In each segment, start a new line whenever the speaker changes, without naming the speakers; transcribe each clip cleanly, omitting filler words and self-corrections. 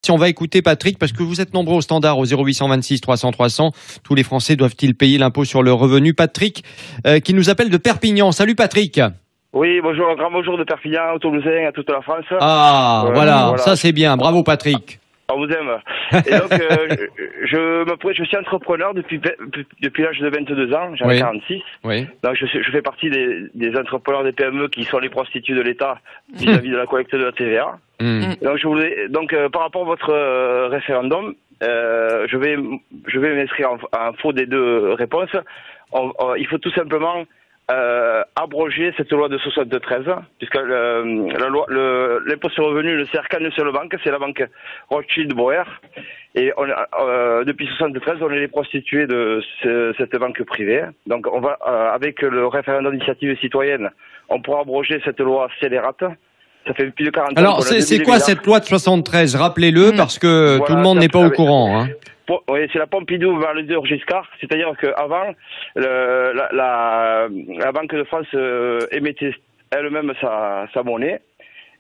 Si on va écouter Patrick, parce que vous êtes nombreux au standard au 0826 300 300. Tous les Français doivent-ils payer l'impôt sur le revenu? Patrick, qui nous appelle de Perpignan. Salut Patrick.
Oui, bonjour, un grand bonjour de Perpignan, aux Toulousains, à toute la France.
Ah, voilà, ça c'est bien. Bravo Patrick.
On vous aime. Et donc, je suis entrepreneur depuis l'âge de 22 ans, j'en ai 46.
Oui.
Donc, je fais partie des entrepreneurs des PME qui sont les prostituées de l'État vis-à-vis de la collecte de la TVA. Donc, par rapport à votre référendum, je vais m'inscrire en faux des deux réponses. Il faut tout simplement abroger cette loi de 73, puisque l'impôt sur le revenu ne sert qu'à une seule banque, c'est la banque Rothschild Boer. Et depuis 73, on est les prostituées de cette banque privée. Donc, on va avec le référendum d'initiative citoyenne, on pourra abroger cette loi scélérate. Ça fait plus de 40 ans.
Alors, c'est quoi cette loi de 73? Rappelez-le, parce que tout le monde n'est pas au courant. Hein.
Oui, c'est la Pompidou vers le Giscard. C'est-à-dire qu'avant, la Banque de France émettait elle-même sa monnaie.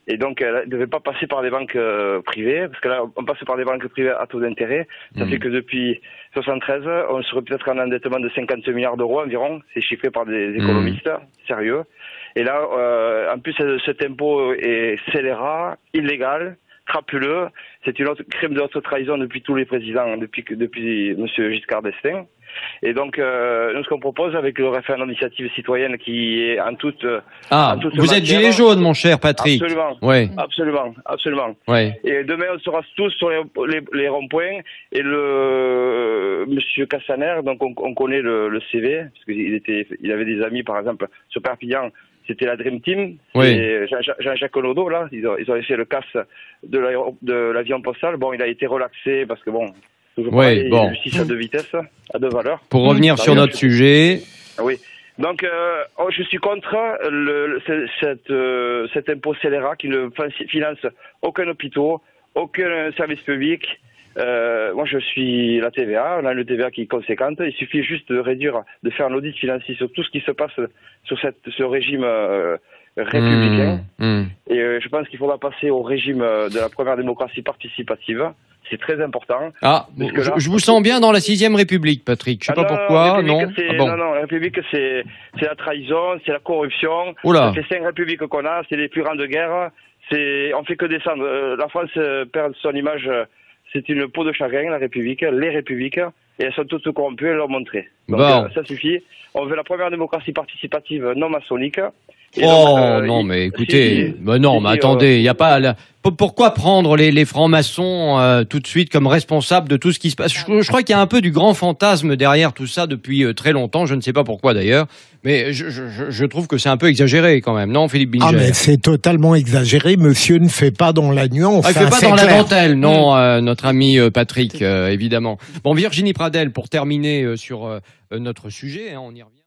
Et donc, elle ne devait pas passer par des banques privées, parce que là, on passe par des banques privées à taux d'intérêt. Ça fait que depuis 73, on serait peut-être en endettement de 50 milliards d'euros environ. C'est chiffré par des économistes sérieux. Et là, en plus, cet impôt est scélérat, illégal, crapuleux. C'est une autre crime de haute trahison depuis tous les présidents, depuis M. Giscard d'Estaing. Et donc, nous, ce qu'on propose avec le référendum d'initiative citoyenne qui est en toute
vous êtes gilet jaune, mon cher Patrick.
Absolument.
Ouais.
Absolument.
Ouais.
Et demain, on sera tous sur les ronds-points. Et Monsieur Cassaner, donc on connaît le CV, parce qu'il avait des amis, par exemple, sur Perpignan. C'était la Dream Team, Jean-Jacques Lodo, là, ils avaient fait le casse de l'avion postal. Bon, il a été relaxé parce que toujours pareil, justice à deux vitesses, à deux valeurs.
Pour revenir sur notre sujet.
Oui. Donc, je suis contre cet impôt scélérat qui ne finance aucun hôpital, aucun service public. Moi, je suis la TVA. On a une TVA qui est conséquente. Il suffit juste de faire un audit financier sur tout ce qui se passe sur ce régime républicain. Et je pense qu'il faudra passer au régime de la première démocratie participative. C'est très important.
Je vous sens bien dans la 6e République, Patrick. Je sais pas pourquoi. Non,
la République, c'est la trahison, c'est la corruption.
Oula.
Ça fait 5 républiques qu'on a, c'est les plus grandes guerres. On fait que descendre. La France perd son image. C'est une peau de chagrin, la République, les républiques, et elles sont toutes corrompues, elles l'ont montré. Donc ça suffit. On veut la première démocratie participative non maçonnique.
Non, mais écoutez, attendez, il y a pas. Pourquoi prendre les francs-maçons tout de suite comme responsables de tout ce qui se passe? Je crois qu'il y a un peu du grand fantasme derrière tout ça depuis très longtemps. Je ne sais pas pourquoi d'ailleurs, mais je trouve que c'est un peu exagéré quand même, non, Philippe Bilger?
Mais c'est totalement exagéré. Monsieur ne fait pas dans la nuance.
Il fait pas dans la dentelle, non, notre ami Patrick, évidemment. Bon, Virginie Pradel, pour terminer sur notre sujet, on y revient.